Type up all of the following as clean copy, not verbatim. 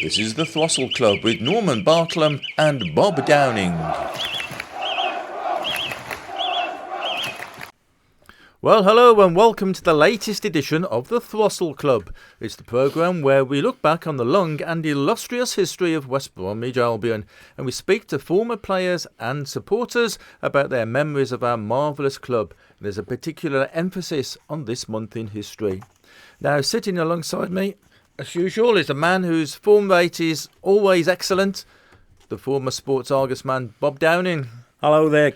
This is the Throstle Club with Norman Bartlam and Bob Downing. Well, hello and welcome to the latest edition of the Throstle Club. It's the programme where we look back on the long and illustrious history of West Bromwich Albion, and we speak to former players and supporters about their memories of our marvellous club. There's a particular emphasis on this month in history. Now, sitting alongside me, as usual, is a man whose form rate is always excellent, the former Sports Argus man, Bob Downing. Hello there.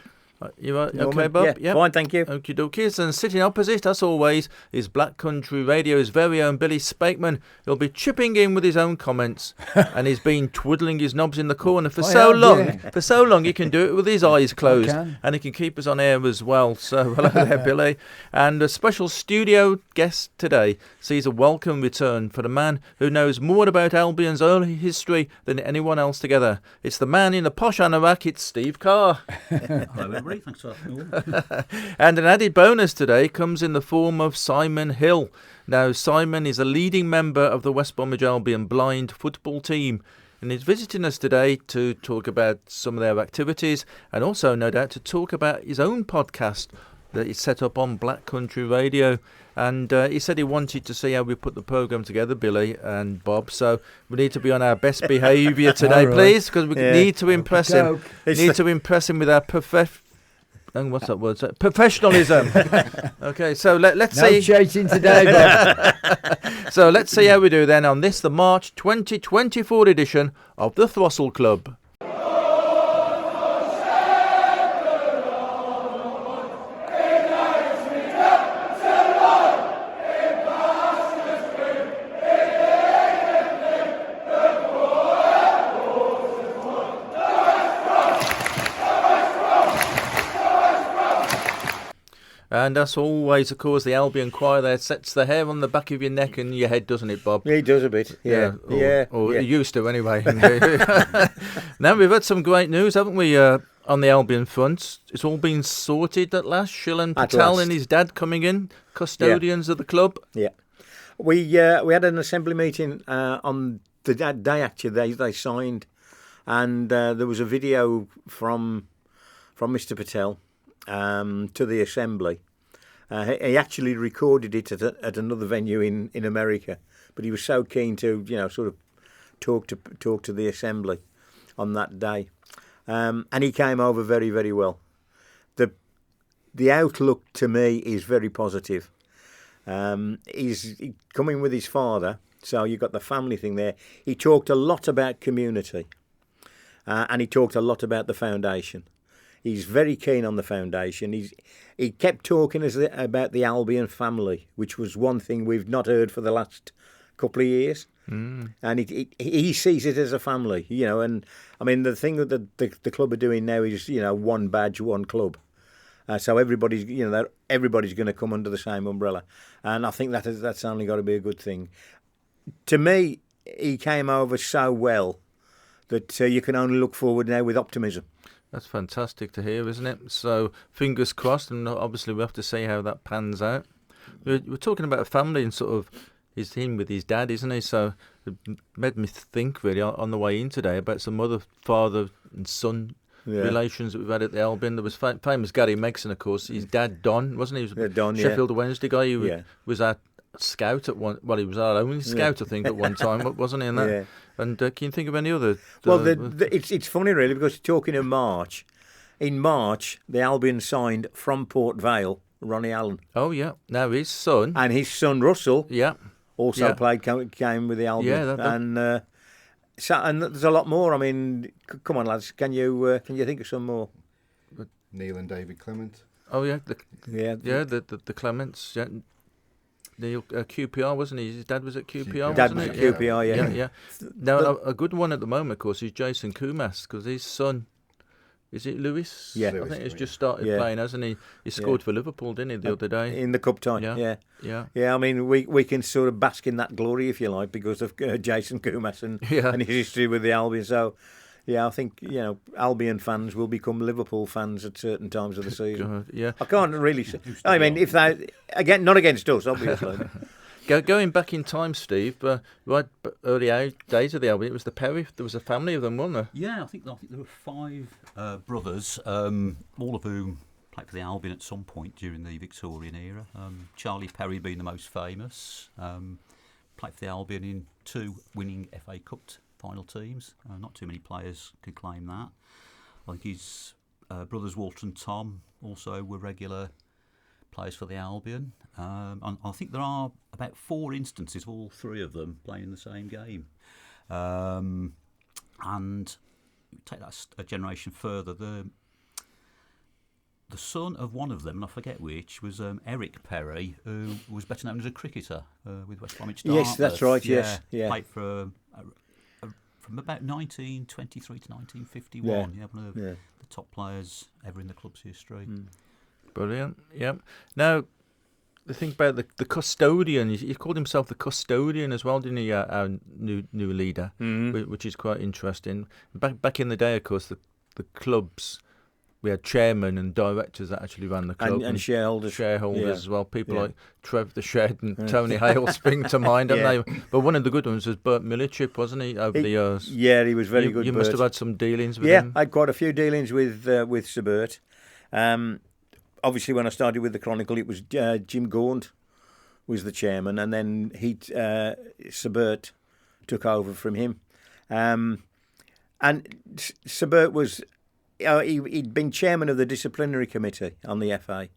You okay, Bob? Yeah, fine, thank you. Okie dokies. And sitting opposite, as always, is Black Country Radio's very own Billy Spakeman. He'll be chipping in with his own comments, and he's been twiddling his knobs in the corner for so long he can do it with his eyes closed, and he can keep us on air as well. So hello there, Billy. And a special studio guest today sees a welcome return for the man who knows more about Albion's early history than anyone else together. It's the man in the posh anorak. It's Steve Carr. Hello, thanks for having me. And an added bonus today comes in the form of Simon Hill. Now, Simon is a leading member of the West Bromwich Albion Blind football team, and he's visiting us today to talk about some of their activities and also, no doubt, to talk about his own podcast that he's set up on Black Country Radio. And he said he wanted to see how we put the programme together, Billy and Bob. So we need to be on our best behaviour today, please, because we need to impress him. Need to impress him with our what's that word? Professionalism. Okay, so let's see. No chasing today, Bob. So let's see how we do then on this, the March 2024 edition of the Throstle Club. And as always, of course, the Albion choir there sets the hair on the back of your neck and your head, doesn't it, Bob? Yeah, he does a bit. Or it used to, anyway. Now, we've had some great news, haven't we, on the Albion front? It's all been sorted at last. Shilan Patel and his dad coming in, custodians of the club. Yeah. We had an assembly meeting on the day, actually, they signed. And there was a video from Mr. Patel to the assembly. He actually recorded it at another venue in America, but he was so keen to sort of talk to the assembly on that day, and he came over very, very well. The outlook to me is very positive. He's coming with his father, so you've got the family thing there. He talked a lot about community, and he talked a lot about the foundation. He's very keen on the foundation. He kept talking about the Albion family, which was one thing we've not heard for the last couple of years. And he sees it as a family, And I mean, the thing that the club are doing now is, one badge, one club. So everybody's going to come under the same umbrella, and I think that's only got to be a good thing. To me, he came over so well that you can only look forward now with optimism. That's fantastic to hear, isn't it? So, fingers crossed, and obviously we have to see how that pans out. We're talking about a family and sort of he's in with his dad, isn't he? So, it made me think, really, on the way in today about some other father and son relations that we've had at the Albion. There was famous Gary Megson, of course. His dad, Don, wasn't he? He was Don, Sheffield Wednesday guy. He was our scout at one. Well, he was our only scout, I think, at one time, wasn't he? In that. Yeah. And can you think of any other? Well, it's funny, really, because talking of March, in March, the Albion signed from Port Vale, Ronnie Allen. Oh, yeah. Now his son. And his son, Russell, also played, came with the Albion. Yeah, and there's a lot more. I mean, come on, lads, can you think of some more? Neil and David Clement. Oh, yeah. The Clements, yeah. Neil, QPR, wasn't he? His dad was at QPR, Dad was at QPR, yeah. Now, a good one at the moment, of course, is Jason Kumas, because his son, is it Lewis? Yeah. I think he's just started playing, hasn't he? He scored for Liverpool, didn't he, the other day? In the cup tie, yeah. I mean, we can sort of bask in that glory, if you like, because of Jason Kumas and his history with the Albion. So, yeah, I think, Albion fans will become Liverpool fans at certain times of the season. God, yeah. I can't really say. I mean, if they, again, not against us, obviously. Going back in time, Steve, early days of the Albion, it was the Perry. There was a family of them, wasn't there? Yeah, I think there were 5 brothers, all of whom played for the Albion at some point during the Victorian era. Charlie Perry being the most famous. Played for the Albion in 2 winning FA Cup final teams. Not too many players could claim that. I think his brothers Walter and Tom also were regular players for the Albion. And I think there are about 4 instances of all 3 of them playing in the same game. And take that a generation further, the son of one of them, and I forget which, was Eric Perry, who was better known as a cricketer with West Bromwich Dartmouth. Yes, that's right. Yes, yeah. Played for from about 1923 to 1951. Yeah. One of the top players ever in the club's history. Brilliant. Yep. Now, the thing about the custodian, he called himself the custodian as well, didn't he? Our new leader, which is quite interesting. Back in the day, of course, the clubs. We had chairmen and directors that actually ran the club. And shareholders. Shareholders as well. People like Trev the Shed and Tony Hale spring to mind, don't they? But one of the good ones was Bert Millichip, wasn't he, over the years? Yeah, he was very good. You must have had some dealings with him. Yeah, I had quite a few dealings with Sir Bert. Obviously, when I started with the Chronicle, it was Jim Gaunt was the chairman, and then Sir Bert took over from him. And Sir Bert was... he'd been chairman of the disciplinary committee on the FA,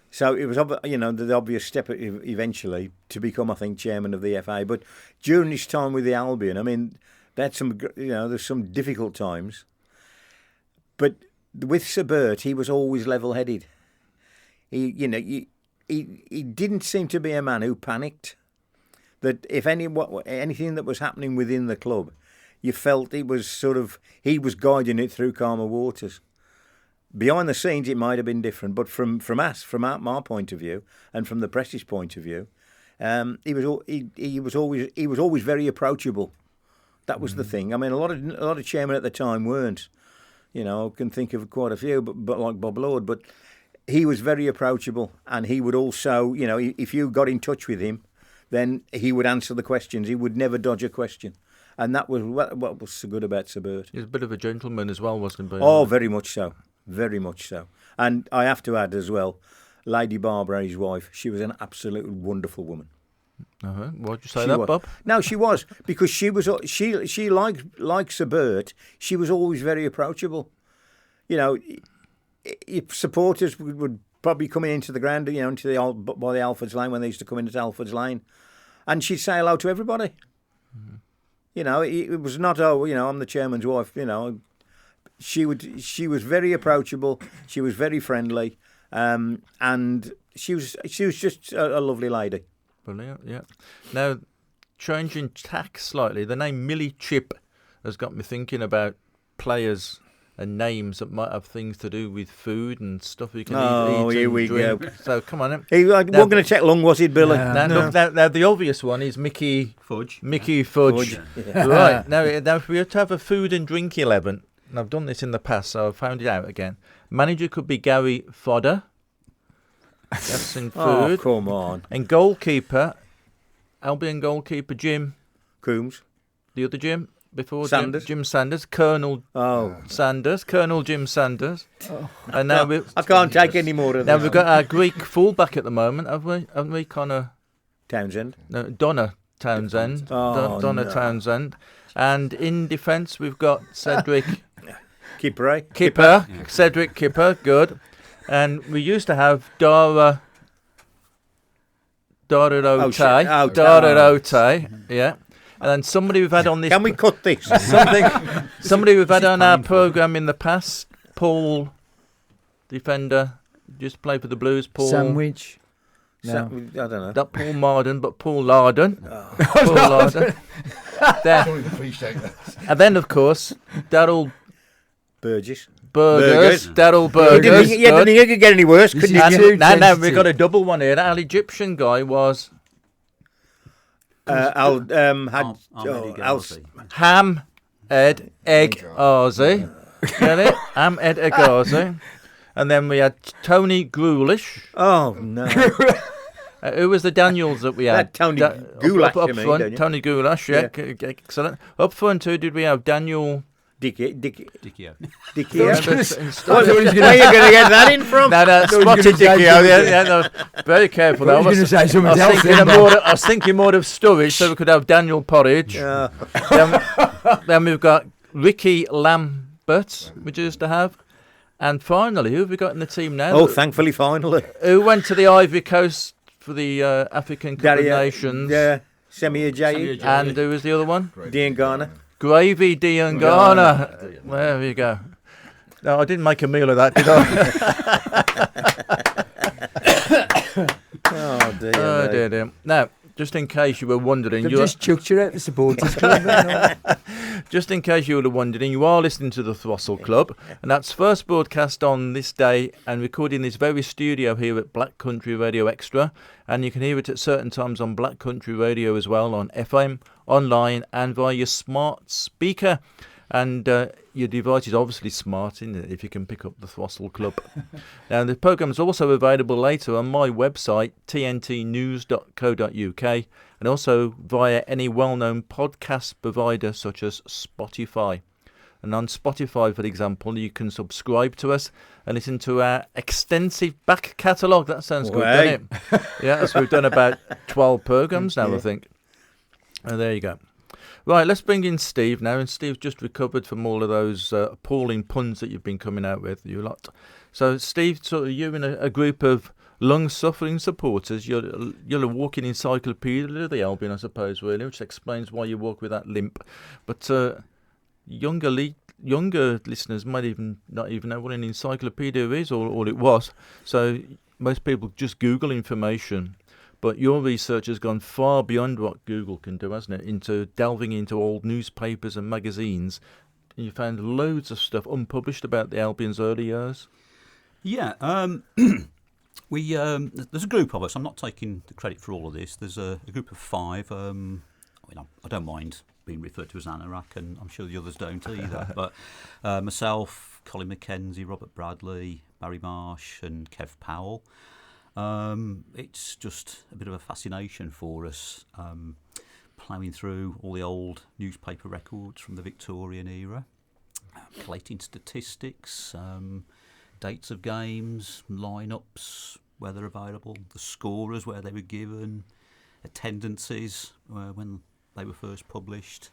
so it was the obvious step eventually to become, I think, chairman of the FA. But during his time with the Albion, I mean, they had some there's some difficult times. But with Sir Bert, he was always level-headed. He didn't seem to be a man who panicked. That if anything that was happening within the club, you felt he was guiding it through calmer waters. Behind the scenes, it might have been different, but from my point of view, and from the press's point of view, he was always very approachable. That was the thing. I mean, a lot of chairmen at the time weren't. I can think of quite a few, but like Bob Lord, but he was very approachable, and he would also, if you got in touch with him, then he would answer the questions. He would never dodge a question. And that was what was so good about Sir Bert. He was a bit of a gentleman as well, wasn't he? Oh, very much so. Very much so. And I have to add as well, Lady Barbara, his wife, she was an absolutely wonderful woman. Why'd you say that, Bob? No, she was. Because she like Sir Bert, she was always very approachable. If supporters would probably come into the ground, by the Alford's Lane, when they used to come into Alford's Lane, and she'd say hello to everybody. It was not, I'm the chairman's wife. She was very approachable. She was very friendly, and she was just a lovely lady. Brilliant, yeah. Now, changing tack slightly, the name Millie Chip has got me thinking about players and names that might have things to do with food and stuff you can eat here and we drink. go. So come on. He wasn't going to take long, was it, Billy? Now, the obvious one is Mickey Fudge. Mickey Fudge. Yeah. Right. Now, if we were to have a food and drink 11, and I've done this in the past, so I've found it out again. Manager could be Gary Fodder. That's in food. Oh, come on. And goalkeeper, Albion goalkeeper Jim Coombs. The other Jim? Before Sanders. Jim Sanders, Colonel Sanders, Colonel Jim Sanders. And now I can't take any more of that. Now we've got our Greek fullback at the moment, haven't we? Connor Townsend. No, Donna Townsend. Donna no. Townsend. And in defence we've got Cedric Kipper. Kipper. Cedric Kipper, good. And we used to have Dara Ote. Dara Ote, yeah. And then somebody we've had on this... Can we cut this? Somebody we've had on our programme in the past, Paul, defender, just played for the Blues, Paul... Sandwich. No. I don't know. Not Paul Marden, but Paul Larden. Paul Larden. And then, of course, Daryl... Burgess. Daryl Burgers. You didn't think it could get any worse, could you? No, we've got a double one here. Our Egyptian guy was... Ahmed Ham Ed Egg Arzi. Get it? Ham Ed Egg Arzi. And then we had Tony Grulish. Oh, no. Who was the Daniels that we had? That Tony Goulash, up you mean, front. don't you? Tony Goulash, yeah. Excellent. Up front, who did we have? Daniel... Dickie. Dicchio. Where are you going to No, get that in from? spotted Dickie. No, very careful. I was going to say something else. I was thinking more of Sturridge, so we could have Daniel Porridge. Yeah. Then we've got Ricky Lambert, we used to have. And finally, who have we got in the team now? Oh, thankfully, finally. Who went to the Ivory Coast for the African Cup of Nations? Yeah, Semi Ajayi. And who was the other one? Dean Garner. Gravy Diangana. There you go. No, I didn't make a meal of that, did I? Oh, dear. Oh, mate. dear. Now, just in case you were wondering, They've just chucked you out the supporters club. just in case you were wondering, you are listening to the Throstle Club, and that's first broadcast on this day and recorded in this very studio here at Black Country Radio Extra, and you can hear it at certain times on Black Country Radio as well, on FM, online, and via your smart speaker. And your device is obviously smart, isn't it, if you can pick up the Throstle Club. Now, the programme is also available later on my website, tntnews.co.uk, and also via any well-known podcast provider such as Spotify. And on Spotify, for example, you can subscribe to us and listen to our extensive back catalogue. That sounds good, doesn't it? Yeah, so we've done about 12 programmes now, I think. And there you go. Right, let's bring in Steve now. And Steve's just recovered from all of those appalling puns that you've been coming out with, you lot. So, Steve, sort of you and a group of long-suffering supporters, you're a walking encyclopedia of the Albion, I suppose, really, which explains why you walk with that limp. But younger listeners might not even know what an encyclopedia is or all it was. So most people just Google information. But your research has gone far beyond what Google can do, hasn't it? Into delving into old newspapers and magazines. And you found loads of stuff unpublished about the Albion's early years. Yeah, we there's a group of us. I'm not taking the credit for all of this. There's a group of 5. I don't mind being referred to as Anorak, and I'm sure the others don't either. But myself, Colin McKenzie, Robert Bradley, Barry Marsh, and Kev Powell. It's just a bit of a fascination for us, ploughing through all the old newspaper records from the Victorian era, collating statistics, dates of games, lineups, where they're available, the scorers, where they were given, attendances, when they were first published,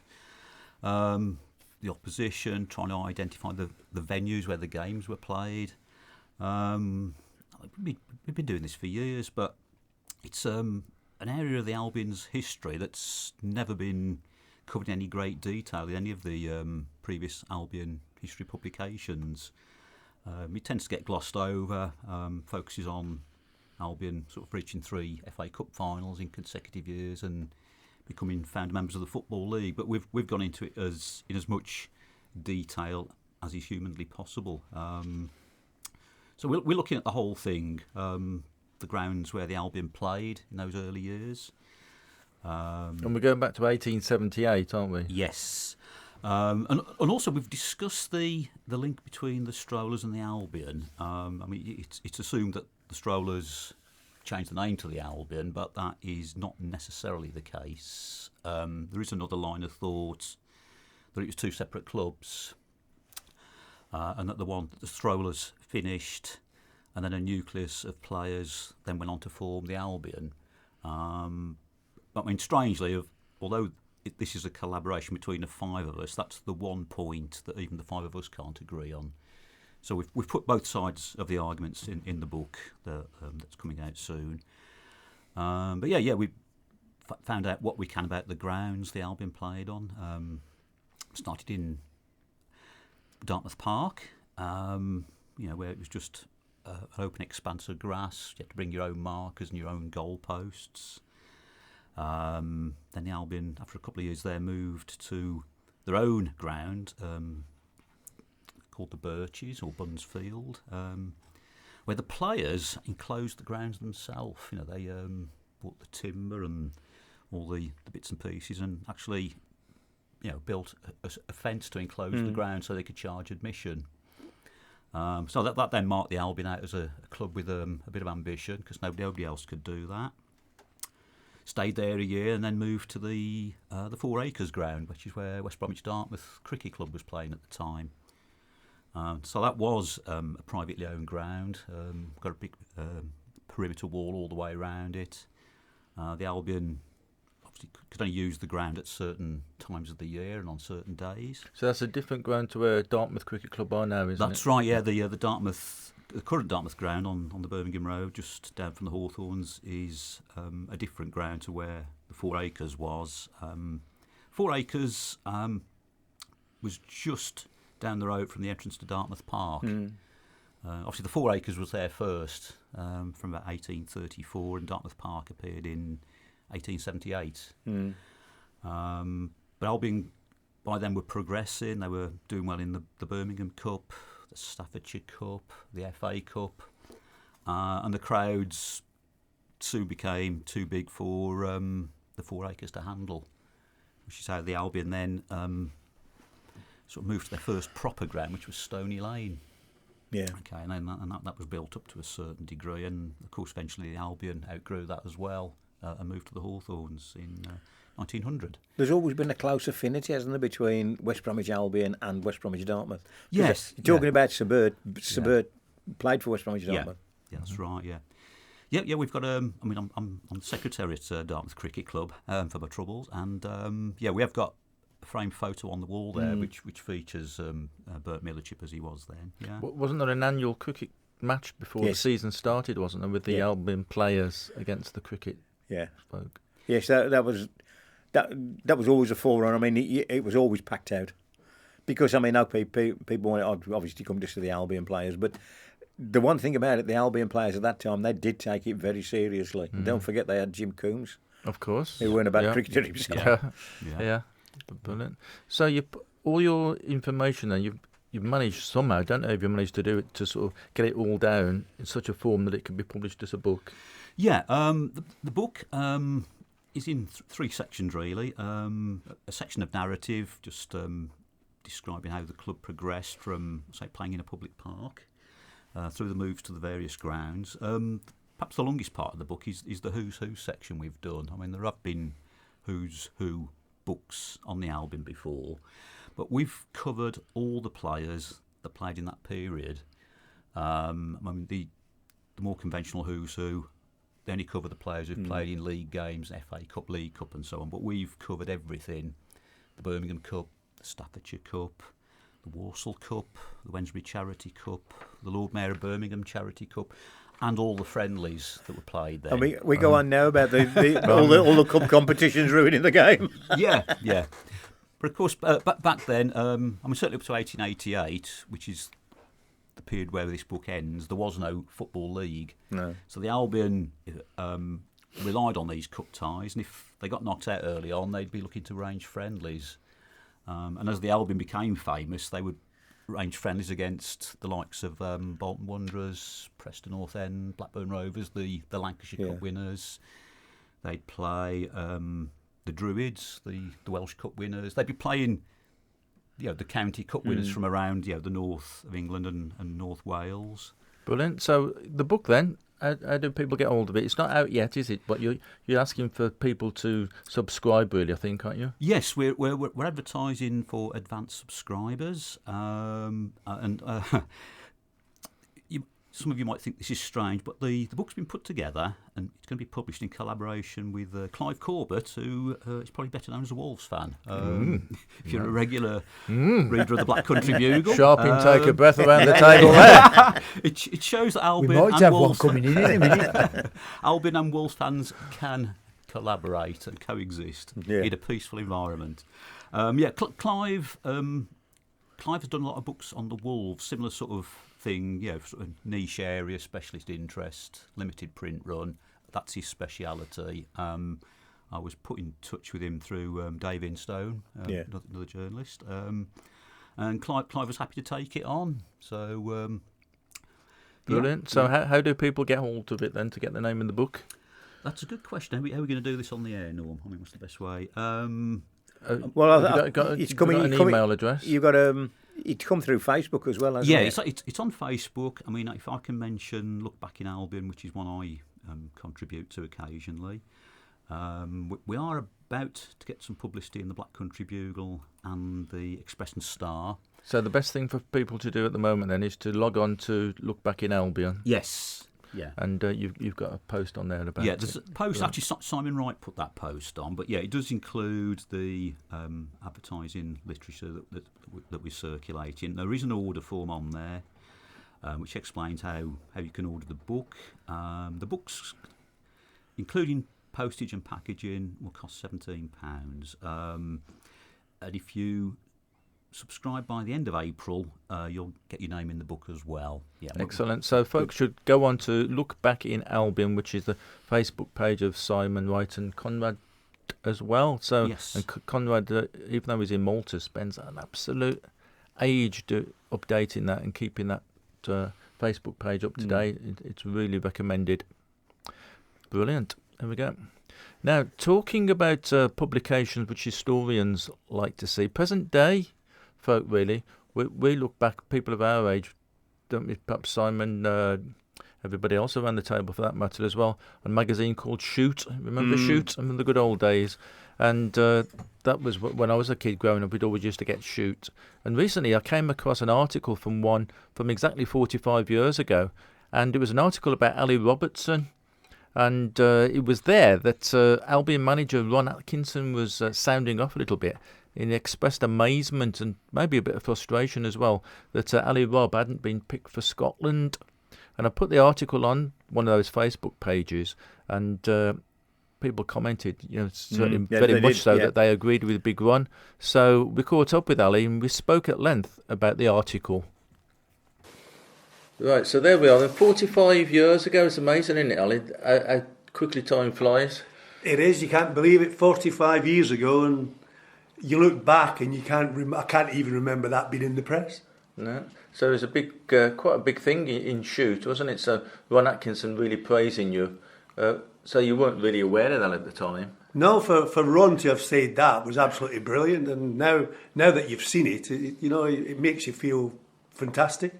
the opposition, trying to identify the venues where the games were played. We've been doing this for years, but it's an area of the Albion's history that's never been covered in any great detail in any of the previous Albion history publications. It tends to get glossed over, focuses on Albion sort of reaching 3 FA Cup finals in consecutive years and becoming founder members of the Football League. But we've gone into it in as much detail as is humanly possible. So we're looking at the whole thing, the grounds where the Albion played in those early years. And we're going back to 1878, aren't we? Yes. And also we've discussed the link between the Strollers and the Albion. It's assumed that the Strollers changed the name to the Albion, but that is not necessarily the case. There is another line of thought that it was 2 separate clubs. And that the Strollers finished, and then a nucleus of players then went on to form the Albion. Strangely, although this is a collaboration between the 5 of us, that's the one point that even the 5 of us can't agree on. So we've put both sides of the arguments in the book that's coming out soon. We found out what we can about the grounds the Albion played on. Started in Dartmouth Park, where it was just an open expanse of grass. You had to bring your own markers and your own goalposts. Then the Albion, after a couple of years there, moved to their own ground called the Birches or Bunsfield, where the players enclosed the grounds themselves. They bought the timber and all the bits and pieces and actually built a fence to enclose the ground so they could charge admission. So that then marked the Albion out as a club with a bit of ambition, because nobody else could do that. stayed there a year and then moved to the 4 Acres ground, which is where West Bromwich Dartmouth Cricket Club was playing at the time. So that was a privately owned ground. Got a big perimeter wall all the way around it. The Albion obviously could only use the ground at certain times of the year and on certain days. So that's a different ground to where Dartmouth Cricket Club are now, isn't it? That's right, yeah. The current Dartmouth ground on the Birmingham Road, just down from the Hawthorns, is a different ground to where the 4 Acres was. 4 Acres was just down the road from the entrance to Dartmouth Park. Obviously, the 4 Acres was there first, from about 1834, and Dartmouth Park appeared in 1878. But Albion, by then, were progressing. They were doing well in the Birmingham Cup, the Staffordshire Cup, the FA Cup, and the crowds soon became too big for the 4 Acres to handle, which is how the Albion then sort of moved to their first proper ground, which was Stony Lane. Yeah. Okay, and then that was built up to a certain degree, and of course eventually the Albion outgrew that as well and moved to the Hawthorns in 1900. There's always been a close affinity, hasn't there, between West Bromwich Albion and West Bromwich Dartmouth? Yes. You're talking about Subert played for West Bromwich Dartmouth. Yeah, that's right. Yeah. We've got. I'm secretary at Dartmouth Cricket Club for my troubles, and we have got a framed photo on the wall there, which features Bert Millerchip as he was then. Yeah. Wasn't there an annual cricket match before the season started? Wasn't there, with the Albion players against the cricket folk? Yes, that was always a forerunner. I mean, it was always packed out because people wanted obviously to come just to the Albion players, but the one thing about it, the Albion players at that time, they did take it very seriously. Don't forget they had Jim Coombs, of course, who weren't a bad cricketer himself. Yeah. Brilliant. So you put all your information then, you've managed somehow, don't know if you managed to do it, to sort of get it all down in such a form that it can be published as a book. Yeah, the book is in 3 sections really. A section of narrative, just describing how the club progressed from, say, playing in a public park through the moves to the various grounds. Perhaps the longest part of the book is the Who's Who section we've done. I mean, there have been Who's Who books on the Albion before, but we've covered all the players that played in that period. The more conventional Who's Who, they only cover the players who've played in league games, FA Cup, League Cup and so on, but we've covered everything: the Birmingham Cup, the Staffordshire Cup, the Walsall Cup, the Wednesbury Charity Cup, the Lord Mayor of Birmingham Charity Cup, and all the friendlies that were played there. And we go on now about all the cup competitions ruining the game. Yeah. But of course, back then, certainly up to 1888, which is the period where this book ends, there was no football league. No. So the Albion relied on these cup ties, and if they got knocked out early on, they'd be looking to arrange friendlies. And as the Albion became famous, they would arrange friendlies against the likes of Bolton Wanderers, Preston North End, Blackburn Rovers, the Lancashire Cup winners. They'd play the Druids, the Welsh Cup winners. They'd be playing the county cup winners from around the north of England and North Wales. Brilliant. So the book then, how do people get hold of it? It's not out yet, is it? But you're asking for people to subscribe, really, I think, aren't you? Yes, we're advertising for advanced subscribers, some of you might think this is strange, but the book's been put together and it's going to be published in collaboration with Clive Corbett, who is probably better known as a Wolves fan. If you're a regular reader of the Black Country Bugle. Sharp intake of breath around the table there. It shows that Albion We might and have Wolves one coming in a minute. Albion and Wolves fans can collaborate and coexist in a peaceful environment. Clive has done a lot of books on the Wolves, similar sort of thing, sort of niche area, specialist interest, limited print run. That's his speciality. I was put in touch with him through Dave Instone, another journalist, and Clive was happy to take it on. So brilliant. So how do people get hold of it then to get the name in the book? That's a good question. How are we going to do this on the air, Norm? I mean, what's the best way? It's coming. An email address. You've got it's come through Facebook as well, hasn't it? Yeah, it's on Facebook. I mean, if I can mention Look Back in Albion, which is one I contribute to occasionally. We are about to get some publicity in the Black Country Bugle and the Express and Star. So the best thing for people to do at the moment then is to log on to Look Back in Albion. Yes. Yeah. And you've got a post on there about there's a post. Actually, Simon Wright put that post on, but yeah, it does include the advertising literature that we're circulating. There is an order form on there, which explains how you can order the book. The books, including postage and packaging, will cost £17. And if you subscribe by the end of April, you'll get your name in the book as well. Yeah, excellent. So folks should go on to Look Back in Albion, which is the Facebook page of Simon Wright and Conrad as well. So yes. And Conrad, even though he's in Malta, spends an absolute age updating that and keeping that Facebook page up to date. It's really recommended. Brilliant. There we go. Now, talking about publications which historians like to see, present day folk, really, we look back, people of our age, don't we, perhaps Simon, everybody else around the table for that matter as well, a magazine called Shoot. Remember Shoot? I mean, the good old days. And that was when I was a kid growing up, we'd always used to get Shoot. And recently I came across an article from exactly 45 years ago, and it was an article about Ally Robertson. And it was there that Albion manager Ron Atkinson was sounding off a little bit. He expressed amazement and maybe a bit of frustration as well that Ally Rob hadn't been picked for Scotland. And I put the article on one of those Facebook pages, and people commented, certainly very much so that they agreed with Big Ron. So we caught up with Ally and we spoke at length about the article. Right, so there we are. 45 years ago. It's amazing, isn't it, Ally? How quickly time flies. It is. You can't believe it. 45 years ago, and you look back and you can't. I can't even remember that being in the press. No. So it was a big, quite a big thing in Shoot, wasn't it? So Ron Atkinson really praising you. So you weren't really aware of that at the time. No, for Ron to have said that was absolutely brilliant. And now that you've seen it, it makes you feel fantastic.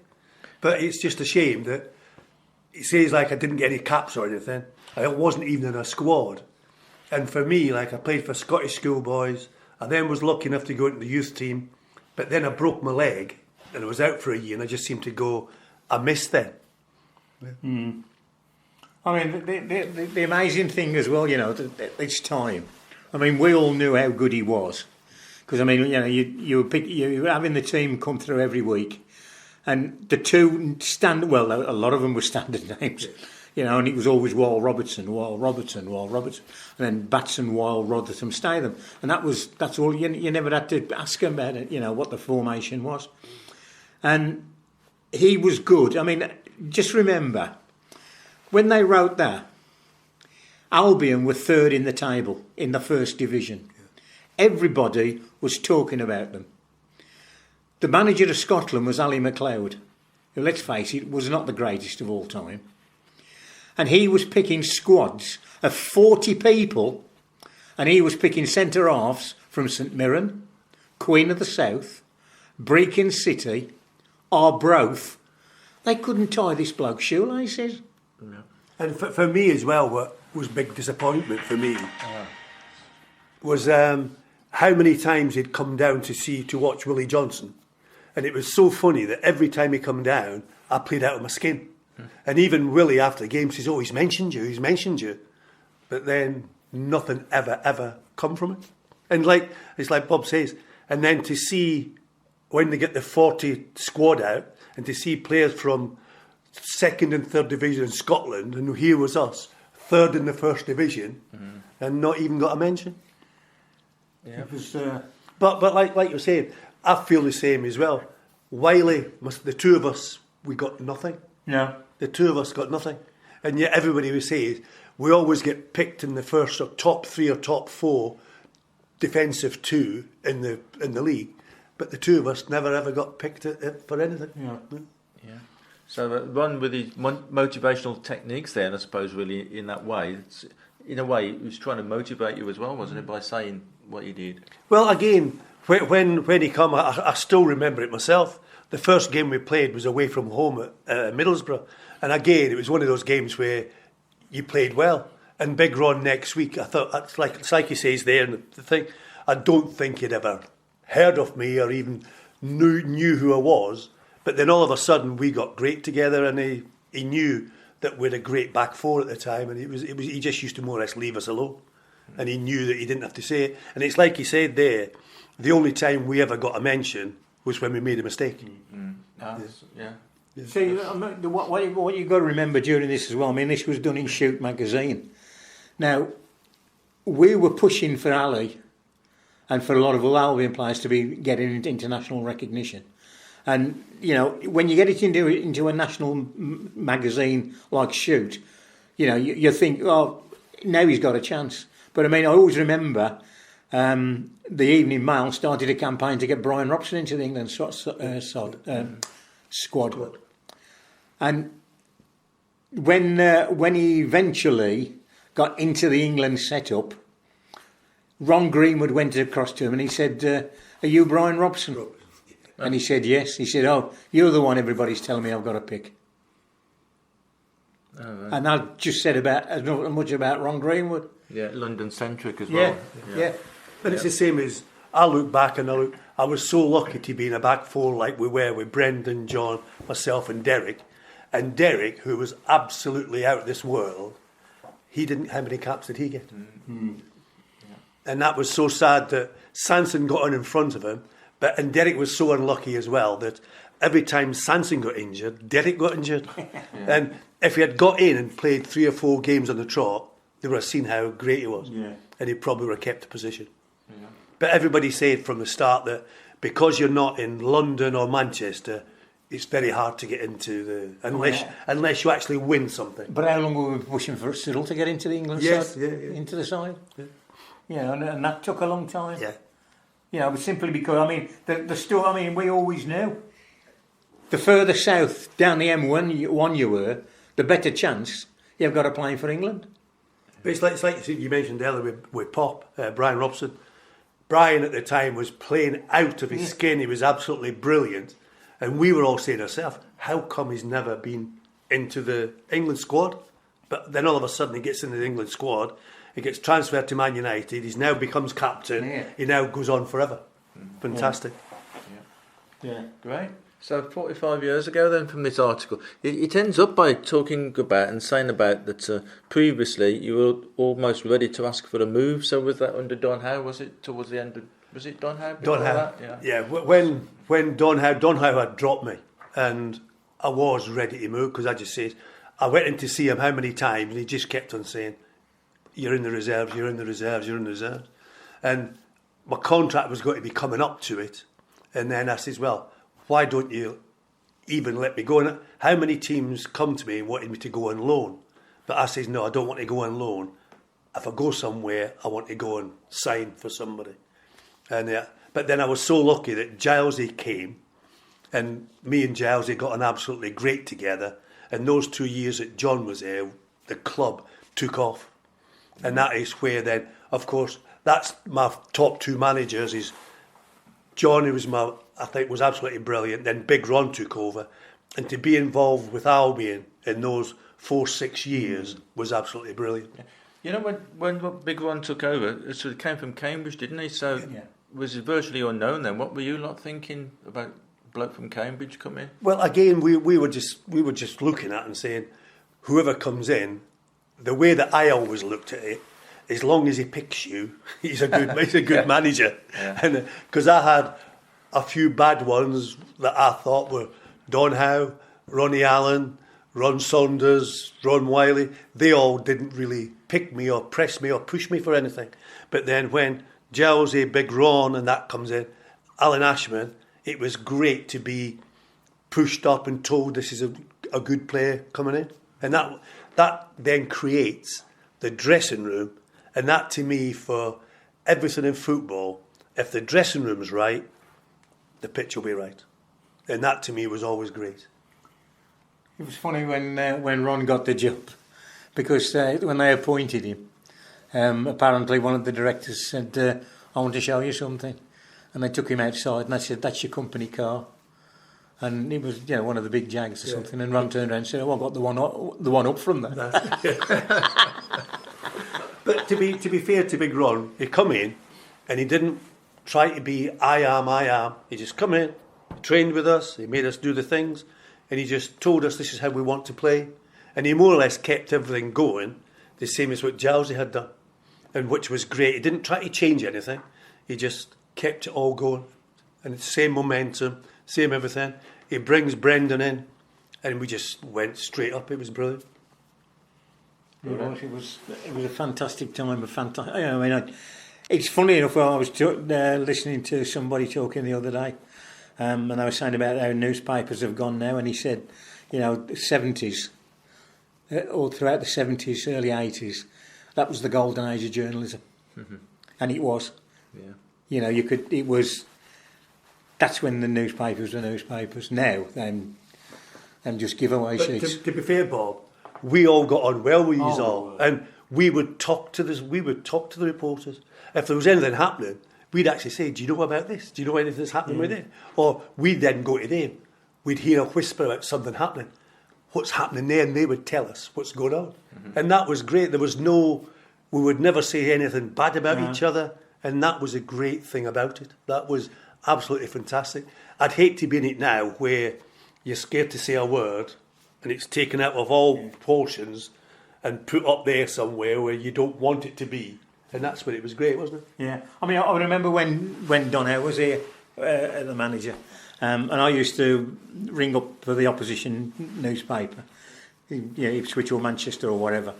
But it's just a shame that it says like I didn't get any caps or anything. I wasn't even in a squad. And for me, like I played for Scottish schoolboys. I then was lucky enough to go into the youth team. But then I broke my leg and I was out for a year and I just seemed to go, I missed them. Yeah. I mean, the amazing thing as well, each time. I mean, we all knew how good he was. Because, I mean, you were having the team come through every week. And the two a lot of them were standard names, and it was always Wile Robertson, and then Batson, Wile, Rotherham, Statham, and that's all. You never had to ask him about it, what the formation was, and he was good. I mean, just remember when they wrote that, Albion were third in the table in the first division. Everybody was talking about them. The manager of Scotland was Ali MacLeod, who, let's face it, was not the greatest of all time. And he was picking squads of 40 people, and he was picking centre-halves from St Mirren, Queen of the South, Brecon City, Arbroath. They couldn't tie this bloke's shoelaces. No. And for me as well, what was big disappointment for me was how many times he'd come down to watch Willie Johnson. And it was so funny that every time he come down, I played out of my skin. And even Willie, after the game, says, he's mentioned you. But then nothing ever come from it. And it's like Bob says, and then to see when they get the 40 squad out, and to see players from second and third division in Scotland, and here was us, third in the first division, and not even got a mention. Yeah. It was, but like you're saying, I feel the same as well. Wiley, the two of us, we got nothing. No. The two of us got nothing. And yet everybody would say, we always get picked in the first or top three or top four defensive two in the league. But the two of us never ever got picked for anything. Yeah. Yeah. So Ron with his motivational techniques then, I suppose, really in that way. In a way, he was trying to motivate you as well, wasn't it, by saying what he did? Well, again, when he come, I still remember it myself. The first game we played was away from home at Middlesbrough. And again, it was one of those games where you played well. And Big Ron next week, I thought, it's like he says there, and the thing, I don't think he'd ever heard of me or even knew who I was. But then all of a sudden we got great together, and he knew that we're a great back four at the time, and he just used to more or less leave us alone. And he knew that he didn't have to say it. And it's like he said there, the only time we ever got a mention was when we made a mistake. Yeah. See, what you've got to remember during this as well, I mean, this was done in Shoot magazine. Now, we were pushing for Ally and for a lot of all Albion players to be getting international recognition. And, you know, when you get it into a national magazine like Shoot, you know, you think, oh, now he's got a chance. But, I mean, I always remember the Evening Mail started a campaign to get Brian Robson into the England squad. And when he eventually got into the England setup, Ron Greenwood went across to him and he said, are you Brian Robson? And he said, yes. He said, oh, you're the one everybody's telling me I've got to pick. Oh, right. And I just said as much about Ron Greenwood. Yeah, London-centric as well. Yeah. But it's the same as, I look back and I was so lucky to be in a back four like we were with Brendan, John, myself and Derek. And Derek, who was absolutely out of this world, how many caps did he get? Mm-hmm. Yeah. And that was so sad that Sanson got on in front of him, and Derek was so unlucky as well that every time Sanson got injured, Derek got injured. And if he had got in and played 3 or 4 games on the trot, they would have seen how great he was. Yeah. And he probably would have kept the position. Yeah. But everybody said from the start that because you're not in London or Manchester, it's very hard to get into unless you actually win something. But how long were we pushing for Cyril to get into the England side? Into the side? Yeah, and that took a long time. Yeah. You know, simply because, I mean, the story, I mean, we always knew. The further south down the M1 you were, the better chance you've got of playing for England. But it's like you mentioned earlier with Pop, Brian Robson. Brian at the time was playing out of his skin. He was absolutely brilliant. And we were all saying ourselves, how come he's never been into the England squad? But then all of a sudden he gets into the England squad, he gets transferred to Man United, he now becomes captain, he now goes on forever. Fantastic. Yeah. Great. So 45 years ago then from this article, it ends up by talking about and saying about that previously you were almost ready to ask for a move. So was that under Don Howe? Was it towards the end of... Was it Don Howe? Don Howe. Yeah. When Don Howe had dropped me, and I was ready to move because I just said, I went in to see him how many times, and he just kept on saying, "You're in the reserves, you're in the reserves, you're in the reserves," and my contract was going to be coming up to it, and then I says, "Well, why don't you even let me go?" And how many teams come to me and wanted me to go on loan, but I says, "No, I don't want to go on loan. If I go somewhere, I want to go and sign for somebody." And but then I was so lucky that Gilesy came, and me and Gilesy got on absolutely great together. And those 2 years that John was there, the club took off. And that is where then, of course, that's my top 2 managers. Is John, who was I think was absolutely brilliant. Then Big Ron took over, and to be involved with Albion in those 4-6 years was absolutely brilliant. You know, when Big Ron took over, so he came from Cambridge, didn't he? So was it virtually unknown then? What were you lot thinking about a bloke from Cambridge coming? Well, again, we were just looking at and saying, whoever comes in, the way that I always looked at it, as long as he picks you, he's a good manager. Yeah. And because I had a few bad ones that I thought were Don Howe, Ronnie Allen, Ron Saunders, Ron Wiley, they all didn't really pick me or press me or push me for anything. But then when Gilesy, Big Ron and that comes in, Alan Ashman, it was great to be pushed up and told this is a good player coming in. And that then creates the dressing room. And that to me, for everything in football, if the dressing room's right, the pitch will be right. And that to me was always great. It was funny when Ron got the job, because when they appointed him, apparently one of the directors said, "I want to show you something," and they took him outside and they said, "That's your company car," and it was one of the big Jags or something. And Ron turned around and said, "Oh, I got the one up from there." to be fair to Big Ron, he come in and he didn't try to be I am. He just come in, trained with us, he made us do the things, and he just told us this is how we want to play. And he more or less kept everything going, the same as what Jowsey had done, and which was great. He didn't try to change anything, he just kept it all going. And it's the same momentum, same everything. He brings Brendan in, and we just went straight up. It was brilliant. It was a fantastic time. It's funny enough. I was listening to somebody talking the other day, and I was saying about how newspapers have gone now. And he said, the 70s, all throughout the 70s, early 80s, that was the golden age of journalism, and it was. Yeah. It was. That's when the newspapers were newspapers. Now, them just giveaway sheets. To be fair, Bob, we all got on well with you all, and we would talk to the reporters. If there was anything happening, we'd actually say, "Do you know about this? Do you know anything that's happening with it?" Or we'd then go to them. We'd hear a whisper about something happening. What's happening there? And they would tell us what's going on, and that was great. There was we would never say anything bad about each other, and that was a great thing about it. That was absolutely fantastic. I'd hate to be in it now where you're scared to say a word and it's taken out of all proportions and put up there somewhere where you don't want it to be. And that's when it was great, wasn't it? Yeah. I remember when Donnell was here, the manager, and I used to ring up for the opposition newspaper, Ipswich or Manchester or whatever,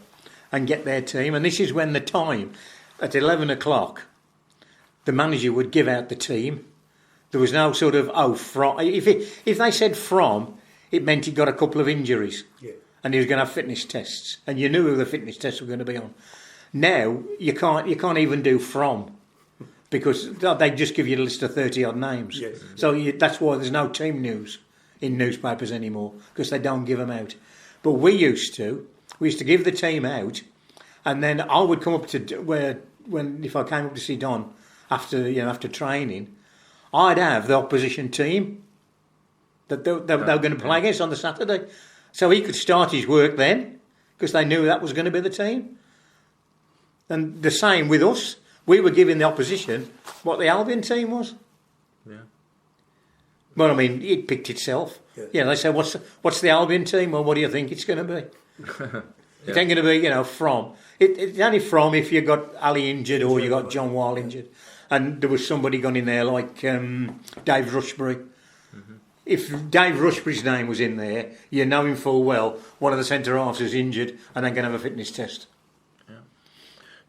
and get their team. And this is when the time, at 11 o'clock, the manager would give out the team. There was no sort of, from. If they said from, it meant he'd got a couple of injuries. Yeah. And he was going to have fitness tests. And you knew who the fitness tests were going to be on. Now, you can't even do from. Because they just give you a list of 30-odd names. Yes. So that's why there's no team news in newspapers anymore. Because they don't give them out. But we used to give the team out. And then I would come up to if I came up to see Don after training, I'd have the opposition team that they were going to play against on the Saturday. So he could start his work then, because they knew that was going to be the team. And the same with us. We were giving the opposition what the Albion team was. Yeah. But it picked itself. Yeah. They said, what's the Albion team? Well, what do you think it's going to be? It ain't going to be, from. It's only from if you got Ali injured or you got John Wall injured. And there was somebody gone in there like Dave Rushbury. If Dave Rushbury's name was in there, you know him full well. One of the centre halves is injured and they're going to have a fitness test. Yeah.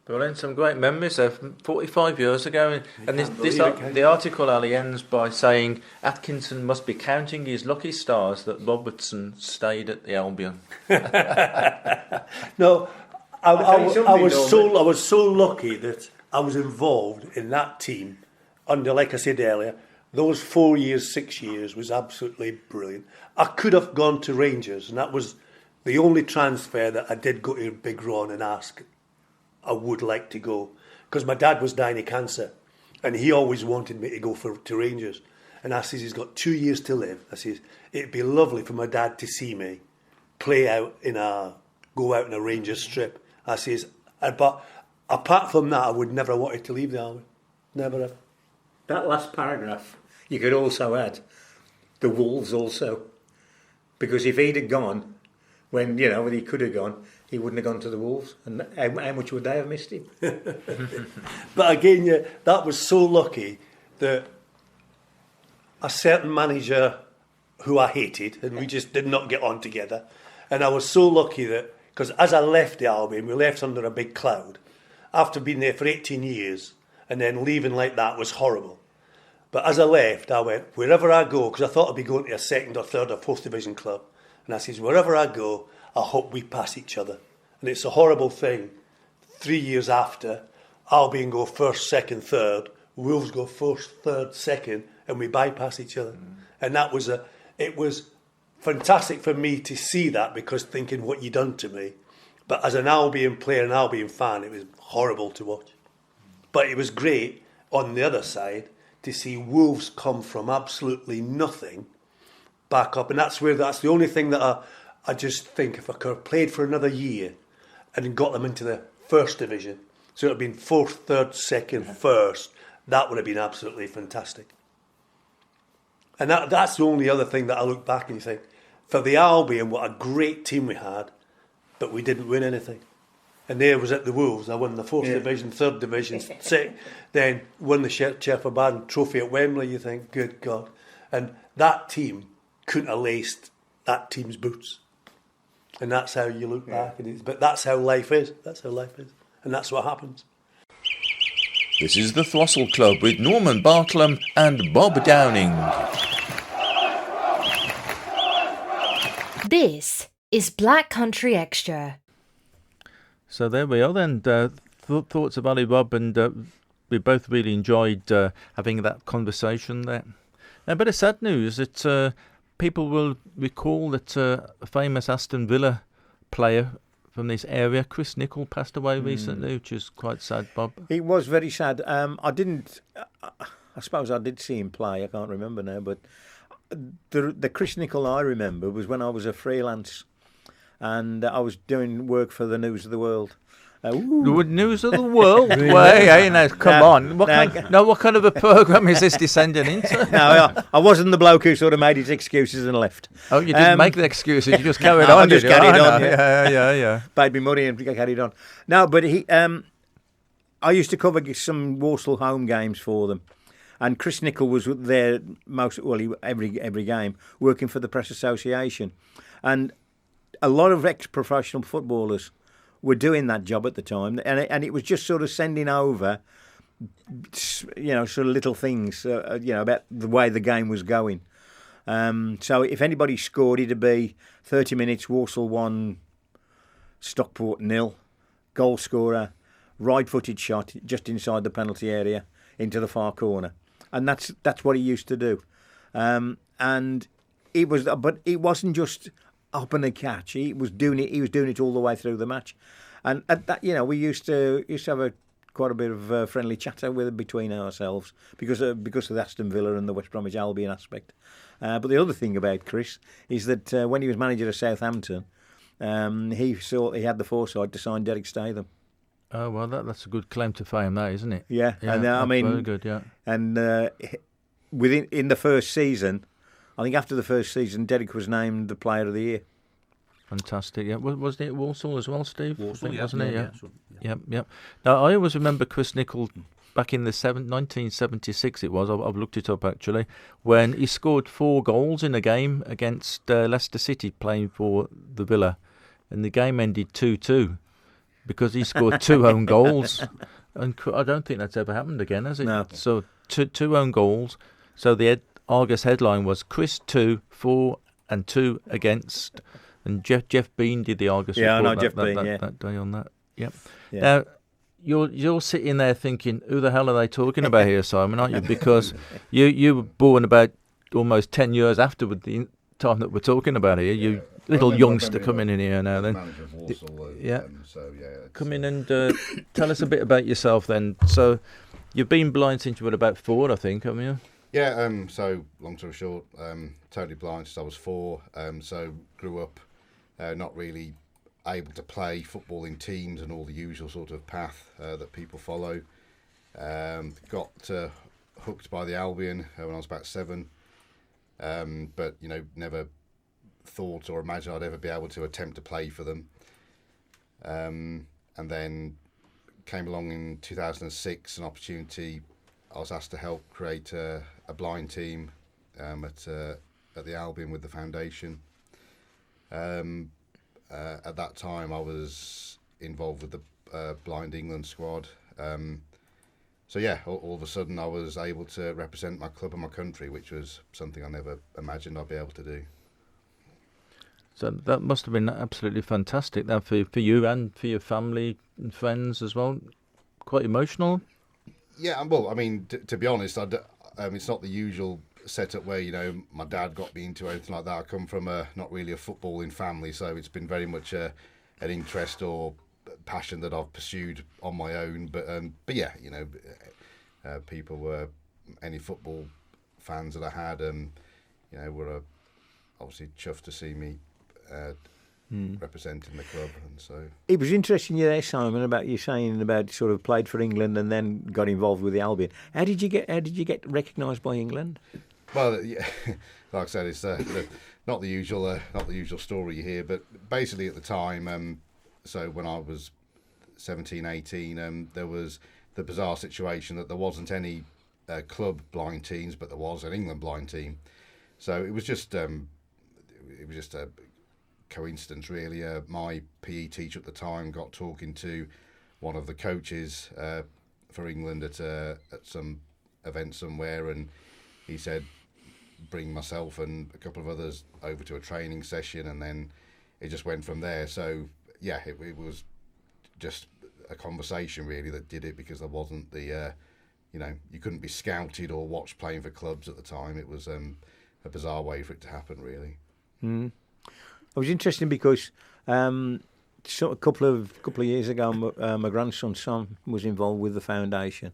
Brilliant, some great memories there from 45 years ago. And the article, Ali, ends by saying Atkinson must be counting his lucky stars that Robertson stayed at the Albion. No, I was so lucky that I was involved in that team under, like I said earlier, those 4 years, 6 years was absolutely brilliant. I could have gone to Rangers, and that was the only transfer that I did go to Big Ron and ask. I would like to go, because my dad was dying of cancer, and he always wanted me to go to Rangers. And I says, he's got 2 years to live. I says, it'd be lovely for my dad to see me go out in a Rangers strip. I says, but apart from that, I would never have wanted to leave the Army. Never ever. That last paragraph, you could also add the Wolves also. Because if he'd have gone, when he could have gone, he wouldn't have gone to the Wolves. And how much would they have missed him? But again, that was so lucky that a certain manager who I hated, and we just did not get on together. And I was so lucky that, because as I left the Albion, we left under a big cloud. After being there for 18 years, and then leaving like that was horrible. But as I left, I went, wherever I go, because I thought I'd be going to a second or third or fourth division club. And I says, wherever I go, I hope we pass each other. And it's a horrible thing. 3 years after, Albion go first, second, third. Wolves go first, third, second, and we bypass each other. And it was fantastic for me to see that, because thinking what you done to me. But as an Albion player, an Albion fan, it was horrible to watch. But it was great on the other side to see Wolves come from absolutely nothing back up. And that's the only thing that I just think, if I could have played for another year and got them into the first division, So it would have been fourth, third, second, first. That would have been absolutely fantastic. And that's the only other thing that I look back and you think, for the Albion, what a great team we had, but we didn't win anything. And there was at the Wolves. I won the fourth division, third division, sixth, then won the Sheffield Band trophy at Wembley. You think, good God. And that team couldn't have laced that team's boots. And that's how you look back. But that's how life is. That's how life is. And that's what happens. This is the Throstle Club with Norman Bartlam and Bob Downing. This is Black Country Extra. So there we are then. Thoughts of Ally Bob, and we both really enjoyed having that conversation there. A bit of sad news that people will recall that a famous Aston Villa player from this area, Chris Nicholl, passed away recently, which is quite sad, Bob. It was very sad. I suppose I did see him play. I can't remember now, but the Chris Nicholl I remember was when I was a freelance and I was doing work for the News of the World. The News of the World? Well, hey, now, come on. What kind of a programme is this descending into? No, I wasn't the bloke who sort of made his excuses and left. Oh, you didn't make the excuses, you just carried no, on, I just did you? carried on. Yeah. Paid me money and carried on. No, but I used to cover some Walsall home games for them. And Chris Nicholl was there every game, working for the Press Association. And a lot of ex-professional footballers were doing that job at the time, and it was just sort of sending over, sort of little things, about the way the game was going. So if anybody scored, it'd be 30 minutes, Walsall 1, Stockport 0, goal scorer, right-footed shot just inside the penalty area into the far corner, and that's what he used to do. And it was, but it wasn't just up and a catch. He was doing it all the way through the match, and at that, we used to have quite a bit of friendly chatter between ourselves because of the Aston Villa and the West Bromwich Albion aspect. But the other thing about Chris is that when he was manager of Southampton, he had the foresight to sign Derek Statham. Oh well, that's a good claim to fame, that, isn't it? Yeah, and I mean, very good. Yeah, and in the first season. I think after the first season, Derek was named the Player of the Year. Fantastic. Yeah, wasn't it Walsall as well, Steve? Walsall, wasn't it? Yeah. Yep. Now I always remember Chris Nicholl back in the 1976. It was. I've looked it up actually. When he scored 4 goals in a game against Leicester City, playing for the Villa, and the game ended 2-2 because he scored 2 own goals. And I don't think that's ever happened again, has it? No. So two own goals. So the Argus headline was Chris 2, 4 and 2 against, and Jeff Bean did the Argus report that day on that. Yep. Yeah. Now you're sitting there thinking, who the hell are they talking about here, Simon? Aren't you? Because you were born about almost 10 years after the time that we're talking about here. You little youngster coming in here now. Then come in and tell us a bit about yourself then. So you've been blind since you were about 4, I think, haven't you? Yeah, so long story short, totally blind since I was 4, so grew up not really able to play football in teams and all the usual sort of path that people follow. Got hooked by the Albion when I was about 7, but never thought or imagined I'd ever be able to attempt to play for them. And then came along in 2006, an opportunity. I was asked to help create a blind team at the Albion with the foundation. At that time, I was involved with the Blind England squad. So yeah, all of a sudden, I was able to represent my club and my country, which was something I never imagined I'd be able to do. So that must have been absolutely fantastic. That for you and for your family and friends as well. Quite emotional. Yeah, well, I mean, to be honest, it's not the usual setup where, my dad got me into anything like that. I come from not really a footballing family, so it's been very much an interest or passion that I've pursued on my own. But yeah, people were, any football fans that I had, were obviously chuffed to see me representing the club, and so. It was interesting you there, Simon, about you saying about sort of played for England and then got involved with the Albion. How did you get recognised by England? Well, yeah, like I said, it's not the usual story you hear, but basically at the time, so when I was 17, 18, there was the bizarre situation that there wasn't any club blind teams, but there was an England blind team. So it was just a coincidence, really. My PE teacher at the time got talking to one of the coaches for England at some event somewhere, and he said, bring myself and a couple of others over to a training session, and then it just went from there. So yeah, it was just a conversation really that did it, because there wasn't the you couldn't be scouted or watched playing for clubs at the time. It was a bizarre way for it to happen, really. It was interesting because a couple of years ago, my grandson's son was involved with the foundation,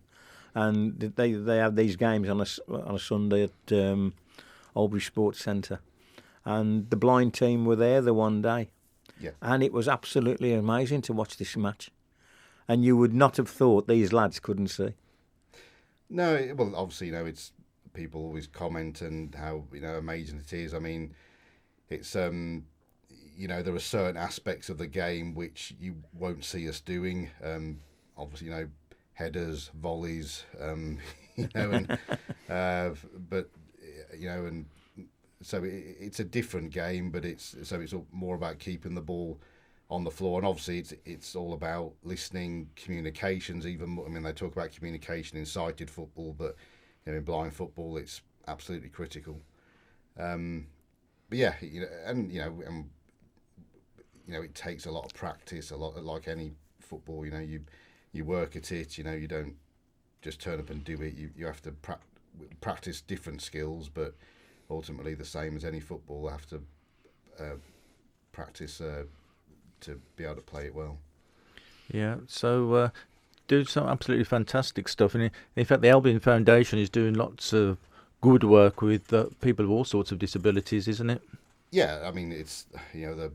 and they have these games on a Sunday at Albury Sports Centre, and the blind team were there the one day, and it was absolutely amazing to watch this match, and you would not have thought these lads couldn't see. No, well, obviously, it's people always comment and how amazing it is. I mean, it's there are certain aspects of the game which you won't see us doing. Obviously, headers, volleys, and but and so it's a different game, but it's more about keeping the ball on the floor, and obviously it's all about listening, communications. Even more, I mean, they talk about communication in sighted football, but in blind football, it's absolutely critical. But yeah, it takes a lot of practice, a lot like any football. You work at it. You don't just turn up and do it. You have to practice different skills, but ultimately the same as any football. They have to practice to be able to play it well. Yeah, so do some absolutely fantastic stuff. And in fact, the Albion Foundation is doing lots of good work with people of all sorts of disabilities, isn't it? Yeah, I mean, it's the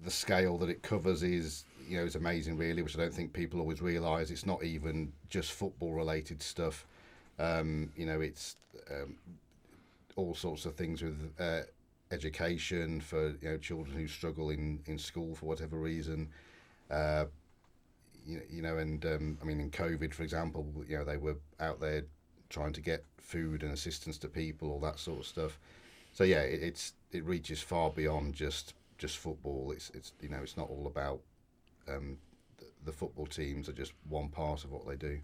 scale that it covers is is amazing, really, which I don't think people always realise. It's not even just football related stuff. It's all sorts of things with education for children who struggle in school for whatever reason. I mean, in COVID, for example, they were out there trying to get food and assistance to people, all that sort of stuff. So yeah, it reaches far beyond just football. It's not all about the football teams are just one part of what they do.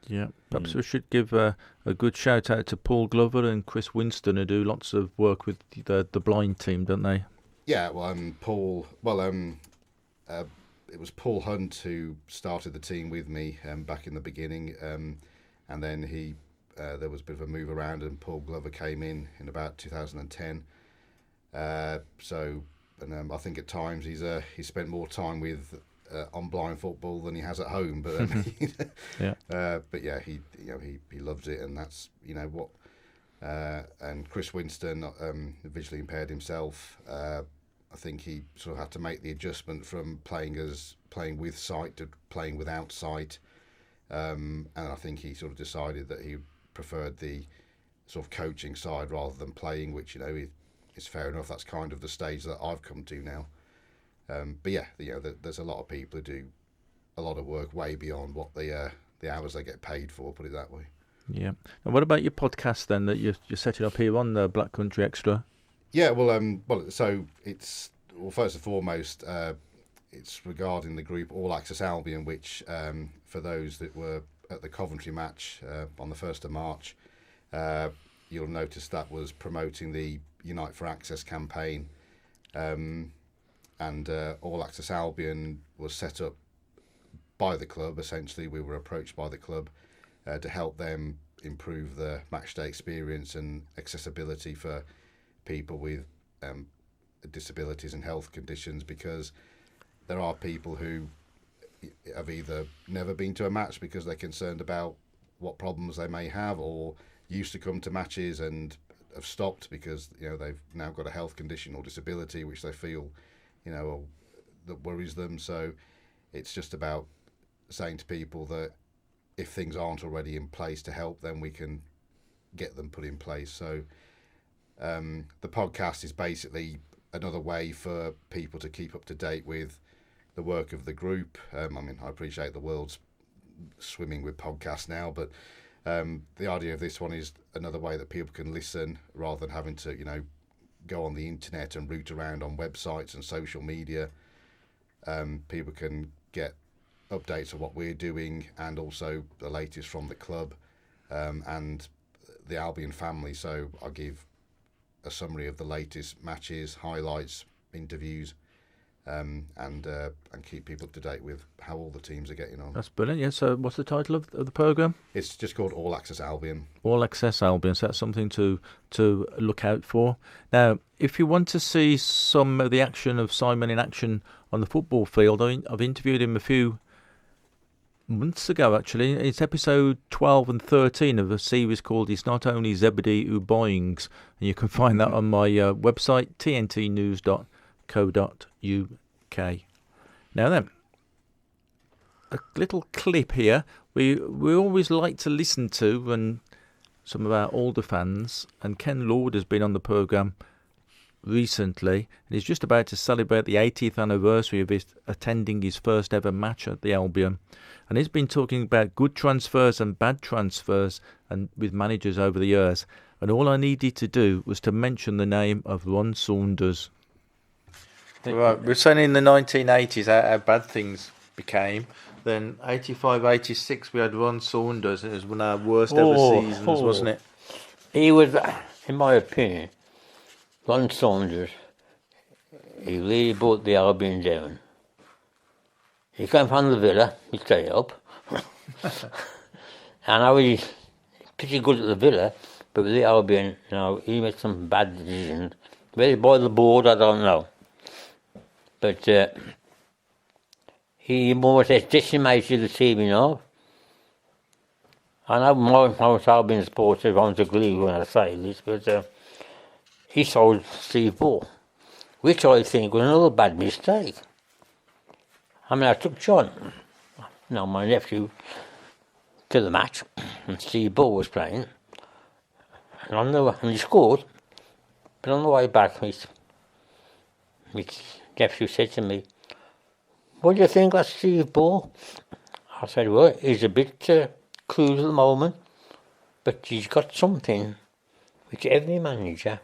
Yeah, perhaps we should give a good shout out to Paul Glover and Chris Winston, who do lots of work with the blind team, don't they? Yeah, well, Paul. Well, it was Paul Hunt who started the team with me back in the beginning, and then there was a bit of a move around, and Paul Glover came in about 2010. I think at times he's spent more time with on blind football than he has at home, but but yeah, he loves it, and that's what. And Chris Winston, visually impaired himself, I think he sort of had to make the adjustment from playing with sight to playing without sight, and I think he sort of decided that he preferred the sort of coaching side rather than playing, which is fair enough. That's kind of the stage that I've come to now. But yeah, there's a lot of people who do a lot of work way beyond what the hours they get paid for. Put it that way. Yeah. And what about your podcast then that you're setting up here on the Black Country Extra? Yeah. So it's first and foremost, it's regarding the group All Access Albion, which for those that were at the Coventry match on the 1st of March, you'll notice that was promoting the Unite for Access campaign. And All Access Albion was set up by the club. Essentially, we were approached by the club to help them improve the matchday experience and accessibility for people with disabilities and health conditions, because there are people who have either never been to a match because they're concerned about what problems they may have, or used to come to matches and have stopped because they've now got a health condition or disability which they feel or that worries them. So it's just about saying to people that if things aren't already in place to help, then we can get them put in place. So the podcast is basically another way for people to keep up to date with the work of the group. I appreciate the world's swimming with podcasts now, but the idea of this one is another way that people can listen rather than having to, go on the internet and root around on websites and social media. People can get updates of what we're doing and also the latest from the club and the Albion family. So I'll give a summary of the latest matches, highlights, interviews, and keep people up to date with how all the teams are getting on. That's brilliant. Yeah. So what's the title of the programme? It's just called All Access Albion. All Access Albion. So that's something to look out for. Now, if you want to see some of the action of Simon in action on the football field, I've interviewed him a few months ago, actually. It's episode 12 and 13 of a series called It's Not Only Zebedee Who Boings, and you can find that on my website, tntnews.co.uk. Now then, a little clip here we always like to listen to, and some of our older fans, and Ken Lord has been on the programme recently, and he's just about to celebrate the 80th anniversary of his attending his first ever match at the Albion. And he's been talking about good transfers and bad transfers and with managers over the years. And all I needed to do was to mention the name of Ron Saunders. Right, we're saying in the 1980s how bad things became. Then 85, 86, we had Ron Saunders. It was one of our worst ever seasons, wasn't it? He was, in my opinion, Ron Saunders, he really brought the Albion down. He came from the Villa, he stayed up. And I was pretty good at the Villa, but with the Albion, he made some bad decisions. Whether by the board, I don't know. But he more or less decimated the team, I know most Albion supporters won't agree when I say this, but he sold Steve Carr, which I think was another bad mistake. I took John, my nephew, to the match, and Steve Carr was playing, and he scored, but on the way back, my nephew said to me, "What do you think of Steve Carr?" I said, "Well, he's a bit crude at the moment, but he's got something which every manager,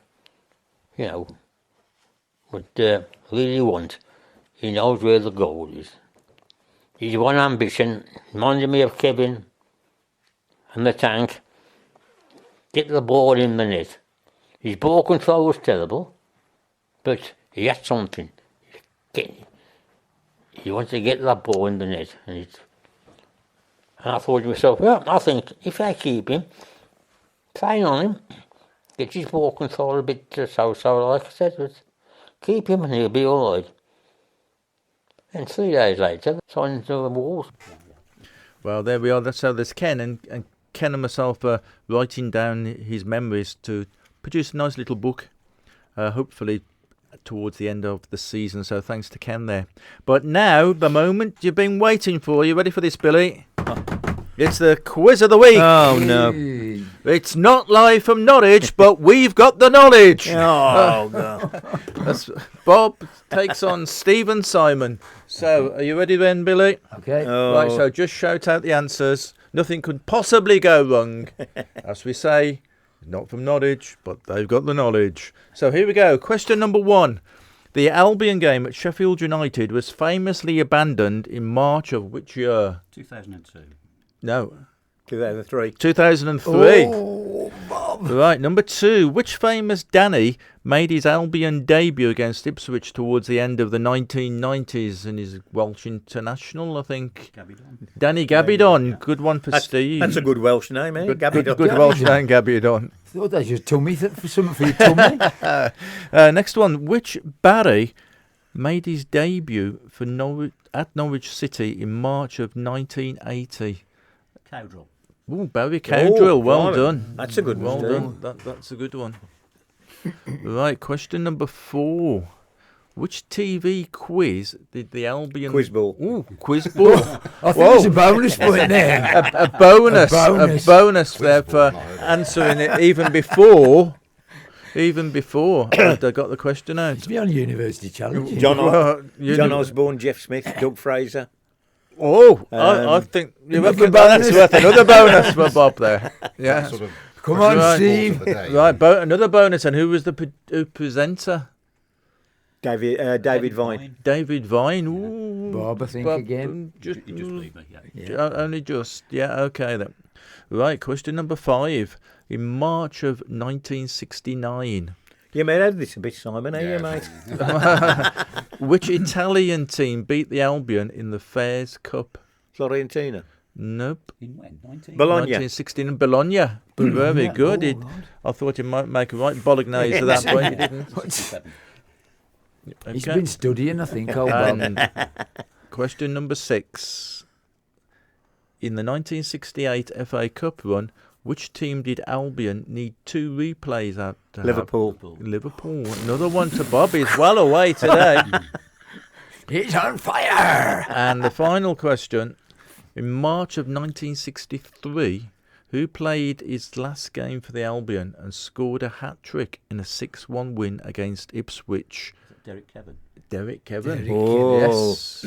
would really want. He knows where the goal is. He's one ambition, reminded me of Kevin and the Tank, get the ball in the net. His ball control was terrible, but he had something. He wanted to get that ball in the net. And I thought to myself, well, I think if I keep him, train on him, get his ball control a bit so-so, like I said, but keep him and he'll be all right. And 3 days later, signed to the Wolves. Well, there we are. So there's Ken, and Ken and myself are writing down his memories to produce a nice little book, hopefully towards the end of the season. So thanks to Ken there. But now, the moment you've been waiting for. You ready for this, Billy? It's the quiz of the week. Oh, no. It's not live from Norwich, but we've got the knowledge. Oh, God. Bob takes on Stephen Simon. So, are you ready then, Billy? Okay. Right, so just shout out the answers. Nothing could possibly go wrong. As we say, not from Norwich, but they've got the knowledge. So here we go. Question number 1. The Albion game at Sheffield United was famously abandoned in March of which year? 2002. No. 2003. 2003. Oh, Bob. Right, number 2. Which famous Danny made his Albion debut against Ipswich towards the end of the 1990s in his Welsh international, I think? Gabidon. Danny Gabidon. Good one for Steve. That's a good Welsh name, eh? Good Welsh name, Gabidon. Thought that was your tummy, for something for your tummy. Next one. Which Barry made his debut for at Norwich City in March of 1980? Cowdrell. Oh, Barry Cowdrell. Well blimey. done. That's a good one. Well done. That's a good one. Right, question number 4. Which TV quiz did the Albion... Quiz ball. Ooh, quiz ball. I think there's a bonus point there. a bonus. bonus. A bonus there for answering it even before I'd got the question out. It's beyond University Challenge. John Osborne, Jeff Smith, Doug Fraser. Oh, I think that's worth another bonus for Bob there. Yeah. Sort of Come on, Right. Steve. Right, another bonus. And who was the presenter? David Vine. David Vine. Ooh, Bob, I think, Bob, again. Just leave me, yeah. Only just. Yeah, okay then. Right, question number 5. In March of 1969, You may have this a bit, Simon, are you, mate? which Italian team beat the Albion in the Fairs Cup? Fiorentina. Nope. In when? 19? Bologna. 1916 in Bologna. Very good. I thought you might make a right bolognese at that point. You didn't. 67. He's Okay. been studying, I think. Old Bob. And question number 6. In the 1968 FA Cup run, which team did Albion need 2 replays at? To Liverpool. have? Liverpool. Another one to Bob. He's well away today. He's on fire. And the final question. In March of 1963, who played his last game for the Albion and scored a hat-trick in a 6-1 win against Ipswich? Derek Kevin. Derek Kevin. Yes.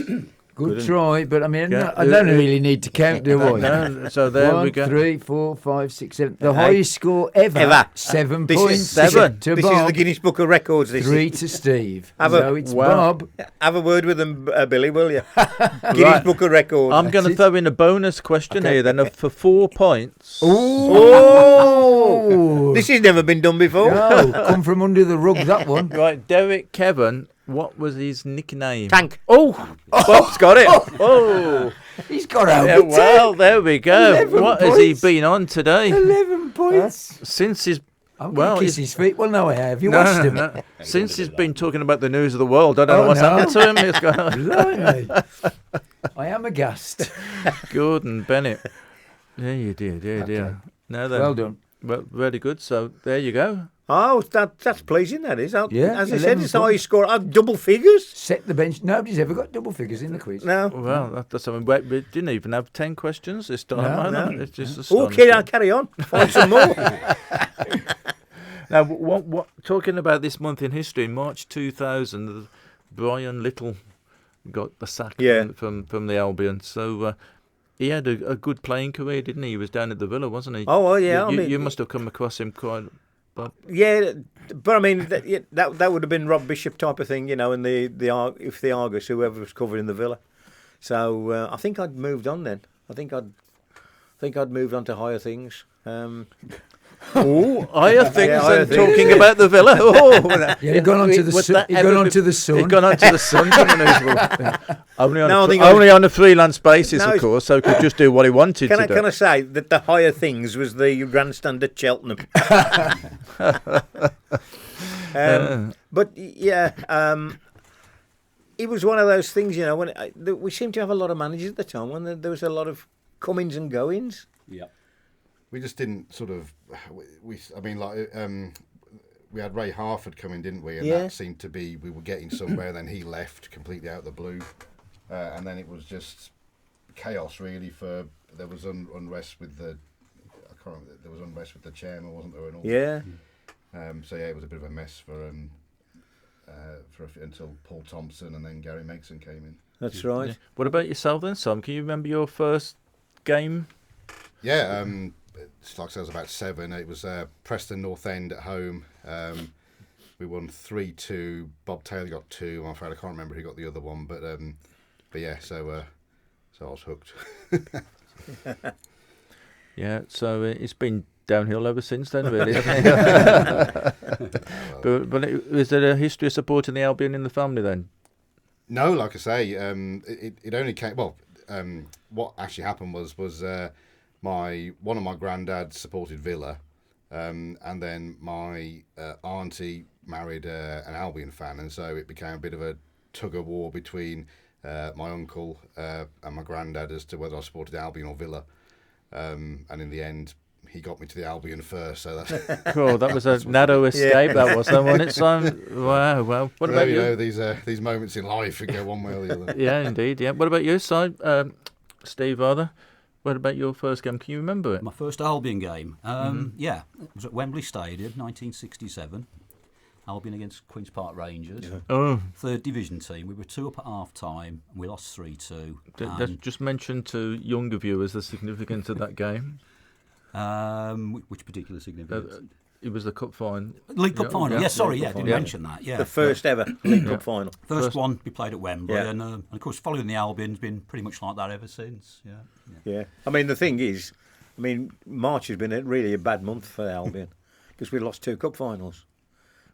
Good try, but I mean, Yeah. I don't really need to count, do I? No, so there we 1, go. 3, 4, 5, 6, 7. The highest score ever. 7 This is- points. Seven. To This Bob. is the Guinness Book of Records. This 3 is. to Steve. Have So a- it's Wow. Bob. Have a word with them, Billy, will you? Guinness Right. Book of Records. I'm going to it. throw in a bonus question here then for 4 points. Oh! This has never been done before. No, come from under the rug, that one. Right, Derek Kevin, what was his nickname? Tank. Oh, Bob's got it. Oh, He's got over yeah, 10. well, there we go. 11 What has he points. been on today? 11 points. Since his I'm Well, going to kiss he's- his feet. Well, no, I have. You no, watched him. no. Since he's been talking about the news of the world, I don't know Oh, what's no. happened to him. It's gone. Blimey. I am aghast. Gordon Bennett. Yeah, you did. Yeah, dear. Now then, Well done. Well, very good. So there you go. Oh, that's pleasing, that is. Yeah, As I said, 11 it's high score. Double figures? Set the bench. Nobody's ever got double figures in the quiz. No. Well, that's something. We didn't even have 10 questions this time. No, either. It's just Okay, astonishing. I'll carry on. Find some more. Now, what? Talking about this month in history, in March 2000, Brian Little got the sack Yeah. from the Albion. So he had a good playing career, didn't he? He was down at the Villa, wasn't he? Oh, well, yeah, You, I mean- you must have come across him quite. But Yeah, but I mean, that would have been Rob Bishop type of thing, you know, and the Argus, whoever was covering the Villa. So I think I'd moved on then. I think I'd moved on to higher things. oh, higher things Yeah, higher than things. talking about the Villa. Oh, Yeah, he'd gone on to the was sun. that He'd ever gone on be- to the sun. He'd gone on to the Sun. didn't he? only on No, I a, think only on a freelance basis, No, of it's- course, so could just do what he wanted to do. Can I say that the higher things was the grandstand at Cheltenham? But yeah, it was one of those things, you know. When we seemed to have a lot of managers at the time, when there was a lot of comings and goings. Yeah. We just didn't sort of. We had Ray Harford come in, didn't we? And Yeah. that seemed to be we were getting somewhere. Then he left completely out of the blue, and then it was just chaos really. There was unrest with the. I can't remember. There was unrest with the chairman, wasn't there? And all. Yeah. So yeah, it was a bit of a mess for until Paul Thompson and then Gary Megson came in. That's right. Yeah. What about yourself then, Sam? Can you remember your first game? Yeah, it's like I said, I was about 7. It was Preston North End at home. We won 3-2. Bob Taylor got 2. I'm afraid I can't remember who got the other one, but yeah, so I was hooked. Yeah, so it's been downhill ever since then, really. hasn't it? but is there a history of supporting the Albion in the family then? No, like I say, it only came. Well, what actually happened was one of my granddads supported Villa, and then my auntie married an Albion fan, and so it became a bit of a tug of war between my uncle and my granddad as to whether I supported Albion or Villa, and in the end he got me to the Albion first. So that's Cool. That was a narrow escape. That was, wasn't it, Simon? Wow. Well, what about you? Know, these moments in life can go one way or the other. Yeah, indeed. Yeah. What about you, Simon? Steve, rather? What about your first game? Can you remember it? My first Albion game? Yeah, it was at Wembley Stadium, 1967. Albion against Queen's Park Rangers. Yeah. Oh. Third division team. We were 2 up at half time and we lost 3-2. Just mention to younger viewers the significance of that game. Which particular significance? It was the cup final. League Cup final. Yeah, sorry, didn't mention that. Yeah, the first ever League Cup final. First one we played at Wembley, and of course, following the Albion's been pretty much like that ever since. Yeah. I mean, the thing is, March has been really a bad month for Albion because we lost 2 cup finals.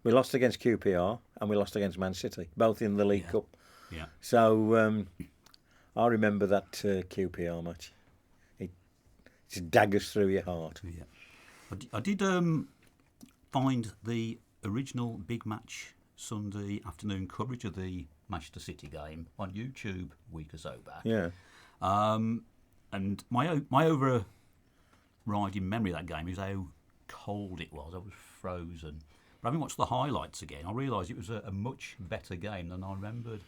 We lost against QPR and we lost against Man City, both in the League Cup. Yeah. So I remember that QPR match. It just daggers through your heart. Yeah. I did find the original Big Match Sunday afternoon coverage of the Manchester City game on YouTube a week or so back. Yeah. And my overriding memory of that game is how cold it was. I was frozen. But having watched the highlights again, I realised it was a much better game than I remembered.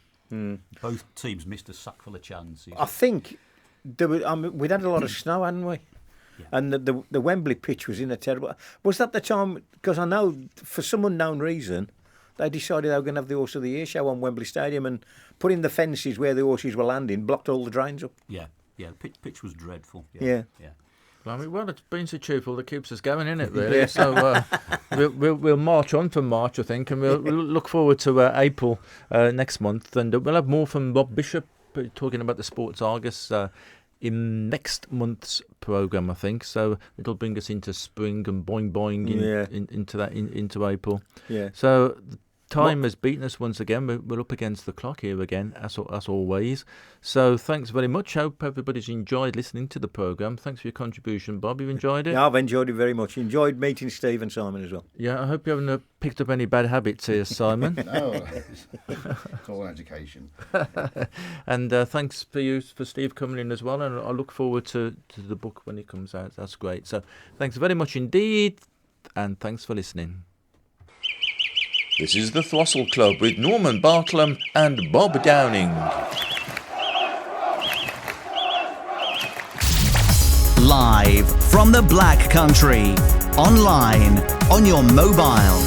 Both teams missed a sack full of chances. I think we'd had a lot of snow, hadn't we? Yeah. And the Wembley pitch was in a terrible... Was that the time... Because I know, for some unknown reason, they decided they were going to have the Horse of the Year show on Wembley Stadium, and putting the fences where the horses were landing blocked all the drains up. Yeah. The pitch was dreadful. Yeah. Well, it's been so cheerful that keeps us going, isn't it, really? So we'll march on from March, I think, and we'll look forward to April next month. And we'll have more from Rob Bishop talking about the Sports Argus in next month's programme, I think. So it'll bring us into spring and boing into April. Yeah. So time has beaten us once again. We're up against the clock here again, as always. So thanks very much. Hope everybody's enjoyed listening to the programme. Thanks for your contribution, Bob. You've enjoyed it? Yeah, I've enjoyed it very much. Enjoyed meeting Steve and Simon as well. Yeah, I hope you haven't picked up any bad habits here, Simon. No, it's all education. And thanks for Steve coming in as well. And I look forward to the book when it comes out. That's great. So thanks very much indeed. And thanks for listening. This is the Throstle Club with Norman Bartlam and Bob Downing. Live from the Black Country, online, on your mobile,